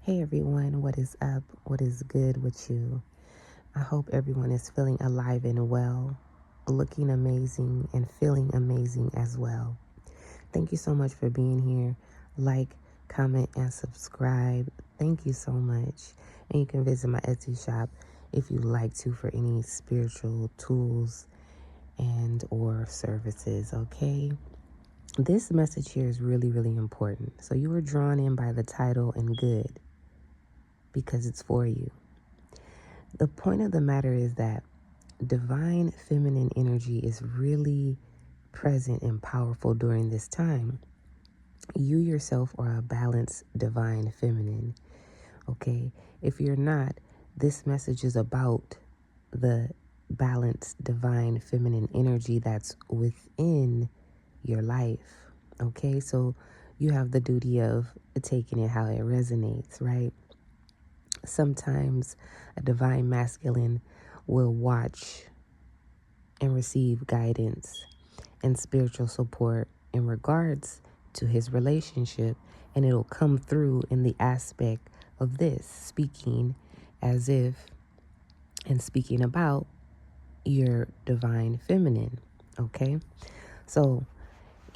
Hey everyone, what is up? What is good with you? I hope everyone is feeling alive and well, looking amazing and feeling amazing as well. Thank you so much for being here. Like, comment, and subscribe. Thank you so much. And you can visit my Etsy shop if you'd like to for any spiritual tools and or services, okay? This message here is really, really important. So you were drawn in by the title and good because it's for you. The point of the matter is that divine feminine energy is really present and powerful during this time. You yourself are a balanced divine feminine, okay? If you're not, this message is about the balanced divine feminine energy that's within your life, okay? So you have the duty of taking it how it resonates, right? Sometimes a divine masculine will watch and receive guidance and spiritual support in regards to his relationship, and it'll come through in the aspect of this, speaking as if and speaking about your divine feminine, okay? So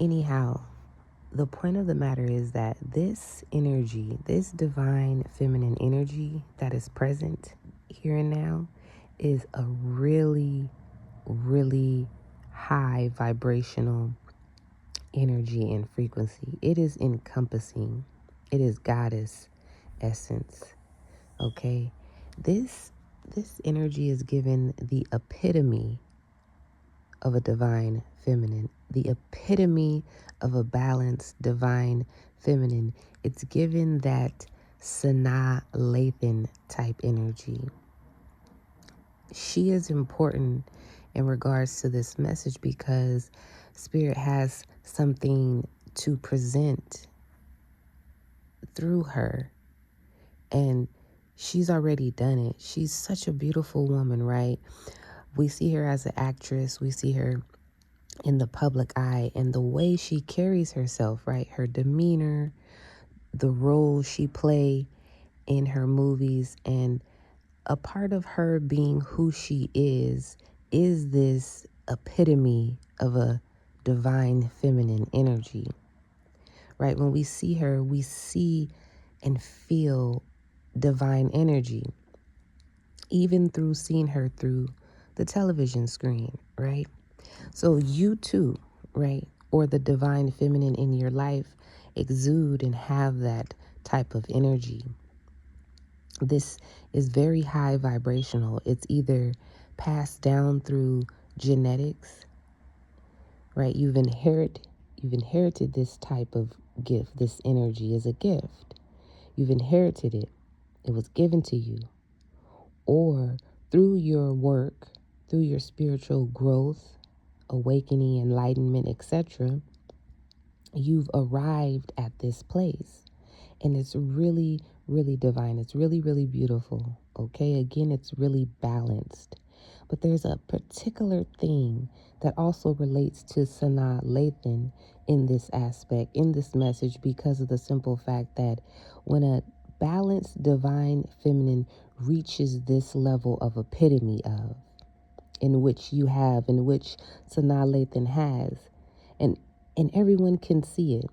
anyhow, the point of the matter is that this energy, this divine feminine energy that is present here and now, is a really, really high vibrational energy and frequency. It is encompassing. It is goddess essence. Okay? This energy is given the epitome of a divine feminine, the epitome of a balanced divine feminine. It's given that SANAA LATHAN type energy. She is important in regards to this message because Spirit has something to present through her, and she's already done it. She's such a beautiful woman, right? We see her as an actress. We see her in the public eye, and the way she carries herself, right? Her demeanor, the role she play in her movies, and a part of her being who she is this epitome of a divine feminine energy, right? When we see her, we see and feel divine energy, even through seeing her through the television screen, right? So you too, right, or the divine feminine in your life exude and have that type of energy. This is very high vibrational. It's either passed down through genetics, right? You've inherited this type of gift. This energy is a gift. You've inherited it. It was given to you. Or through your work, through your spiritual growth, awakening, enlightenment, etc., you've arrived at this place. And it's really, really divine. It's really, really beautiful. Okay, again, it's really balanced. But there's a particular thing that also relates to SANAA LATHAN in this aspect, in this message, because of the simple fact that when a balanced divine feminine reaches this level of epitome of, in which SANAA LATHAN has, and everyone can see it,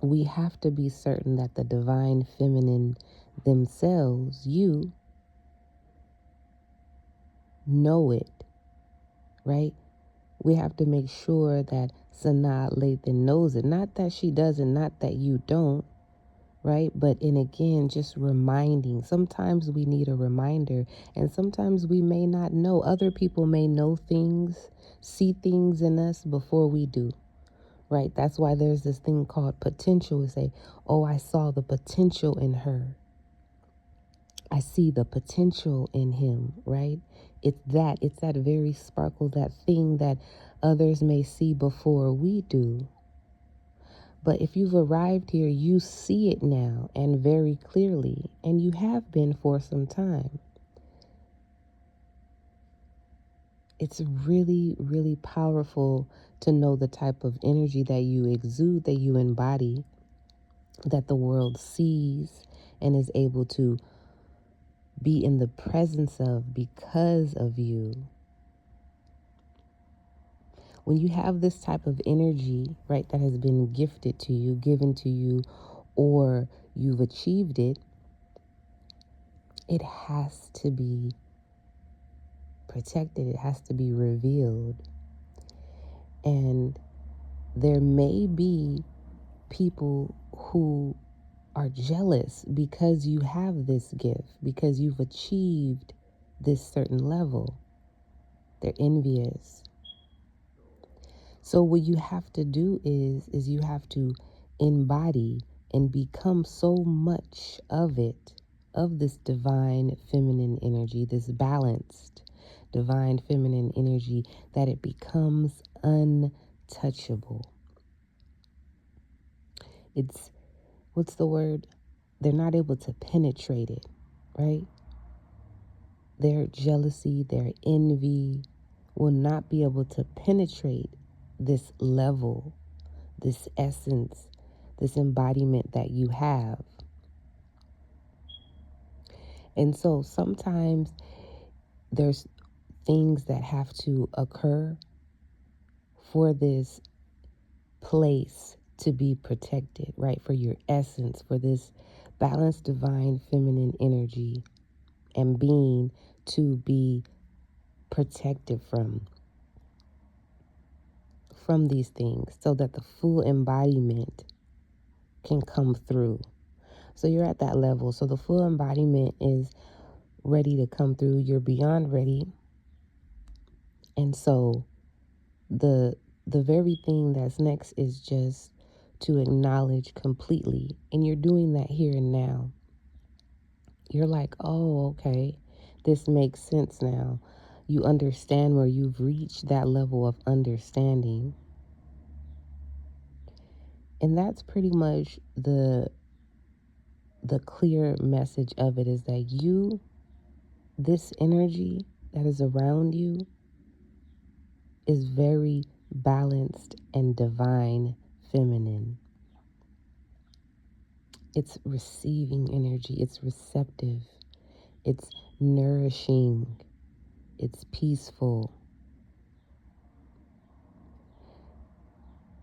we have to be certain that the divine feminine themselves, you, know it, right? We have to make sure that SANAA LATHAN knows it. Not that she doesn't, not that you don't, right? But, and again, just reminding. Sometimes we need a reminder, and sometimes we may not know. Other people may know things, see things in us before we do. Right? That's why there's this thing called potential. We say, oh, I saw the potential in her. I see the potential in him, right? It's that very sparkle, that thing that others may see before we do. But if you've arrived here, you see it now and very clearly, and you have been for some time. It's really, really powerful to know the type of energy that you exude, that you embody, that the world sees and is able to be in the presence of because of you. When you have this type of energy, right, that has been gifted to you, given to you, or you've achieved it, it has to be protected. It has to be revealed. And there may be people who are jealous because you have this gift, because you've achieved this certain level. They're envious. So what you have to do is you have to embody and become so much of it, of this divine feminine energy, this balanced divine feminine energy, that it becomes untouchable. It's, what's the word? They're not able to penetrate it, right? Their jealousy, their envy will not be able to penetrate this level, this essence, this embodiment that you have. And so sometimes there's things that have to occur for this place to be protected, right? For your essence, for this balanced divine feminine energy and being to be protected from these things, so that the full embodiment can come through. So you're at that level. So the full embodiment is ready to come through. You're beyond ready. And so the very thing that's next is just to acknowledge completely. And you're doing that here and now. You're like, oh, okay, this makes sense now. You understand where you've reached that level of understanding. And that's pretty much the clear message of it, is that you, this energy that is around you, is very balanced and divine feminine. It's receiving energy. It's receptive. It's nourishing. It's peaceful.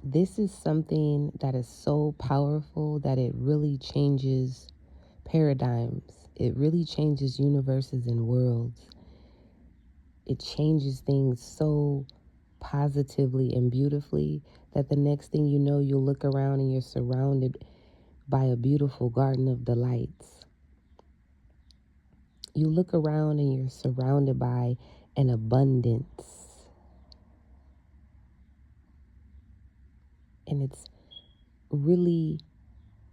This is something that is so powerful that it really changes paradigms. It really changes universes and worlds. It changes things so positively and beautifully that the next thing you know, you'll look around and you're surrounded by a beautiful garden of delights. You look around and you're surrounded by an abundance. And it's really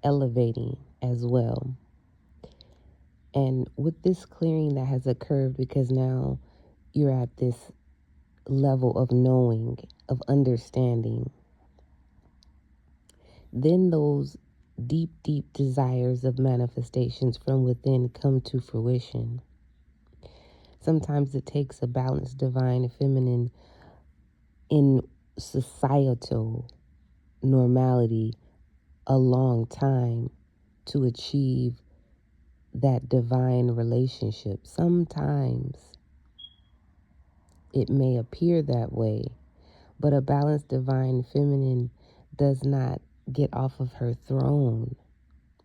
elevating as well. And with this clearing that has occurred, because now you're at this level of knowing, of understanding, then those deep, deep desires of manifestations from within come to fruition. Sometimes it takes a balanced divine feminine in societal normality a long time to achieve that divine relationship. Sometimes it may appear that way, but a balanced divine feminine does not get off of her throne,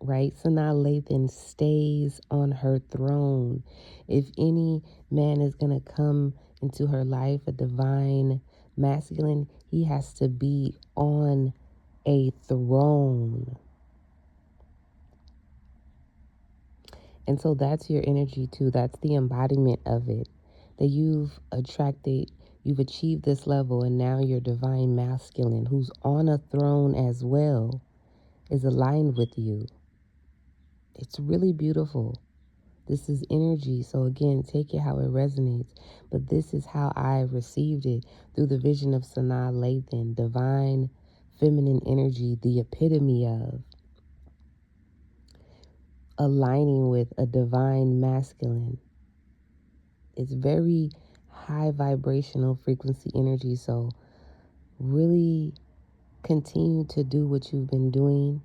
right? SANAA LATHAN stays on her throne. If any man is going to come into her life, a divine masculine, he has to be on a throne. And so that's your energy too. That's the embodiment of it. That you've attracted, you've achieved this level, and now your divine masculine, who's on a throne as well, is aligned with you. It's really beautiful. This is energy. So again, take it how it resonates. But this is how I received it, through the vision of SANAA LATHAN, divine feminine energy, the epitome of aligning with a divine masculine. It's very high vibrational frequency energy. So really continue to do what you've been doing.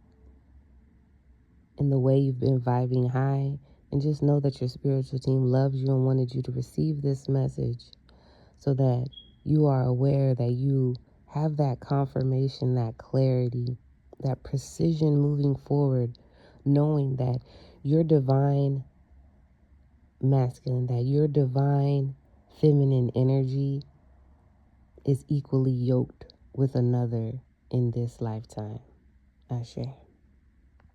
in the way you've been vibing high. And just know that your spiritual team loves you and wanted you to receive this message so that you are aware that you have that confirmation, that clarity, that precision moving forward, knowing that your divine masculine, that your divine feminine energy is equally yoked with another in this lifetime. Ashe.